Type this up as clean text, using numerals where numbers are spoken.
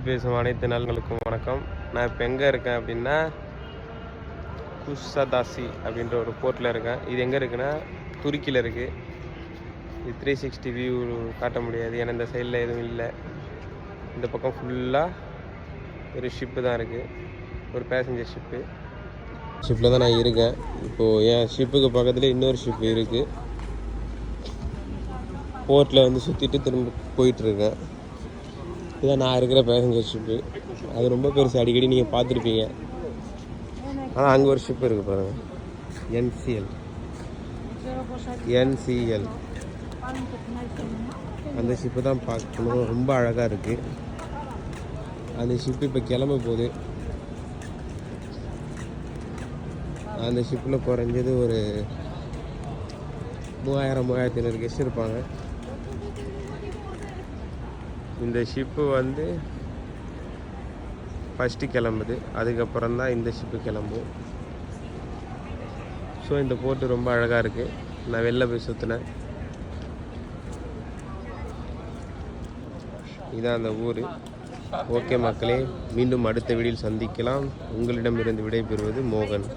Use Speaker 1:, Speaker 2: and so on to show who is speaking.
Speaker 1: பேசும் அனைத்து நலன்களுக்கும் வணக்கம். நான் இப்போ எங்கே இருக்கேன் அப்படின்னா குஸ்ஸதாசி அப்படின்ற ஒரு போர்ட்டில் இருக்கேன். இது எங்கே இருக்குன்னா துருக்கியில் இருக்குது. இது 360 வியூ காட்ட முடியாது, ஏன்னா இந்த சைடில் எதுவும் இல்லை. இந்த பக்கம் ஃபுல்லாக ஒரு ஷிப்பு தான் இருக்குது, ஒரு பேசஞ்சர் ஷிப்பில் தான் நான் இருக்கேன். இப்போது என் ஷிப்புக்கு பக்கத்தில் இன்னொரு ஷிப்பு இருக்குது. போர்ட்டில் வந்து சுற்றிட்டு திரும்ப போயிட்டுருக்கேன். இதுதான் நான் இருக்கிற பேசஞ்சர் ஷிப்பு. அது ரொம்ப பெருசு, அடிக்கடி நீங்கள் பார்த்துருப்பீங்க. ஆனால் அங்கே ஒரு ஷிப் இருக்குது பாருங்கள், என்சிஎல். அந்த ஷிப்பு தான் பார்க்கணும், ரொம்ப அழகாக இருக்குது. அந்த ஷிப்பு இப்போ கிளம்ப போகுது. அந்த ஷிப்பில் குறைஞ்சது ஒரு 3000-3500 கெஸ்ட் இருப்பாங்க. இந்த ஷிப்பு வந்து ஃபஸ்ட்டு கிளம்புது, அதுக்கப்புறம் தான் இந்த ஷிப்பு கிளம்பும். ஸோ இந்த போர்ட்டு ரொம்ப அழகாக இருக்குது. நான் வெளில போய் சுற்றினேன். இதான் அந்த ஊர். ஓகே மக்களே, மீண்டும் அடுத்த வீடியோவில் சந்திக்கலாம். உங்களிடமிருந்து விடைபெறுவது மோகன்.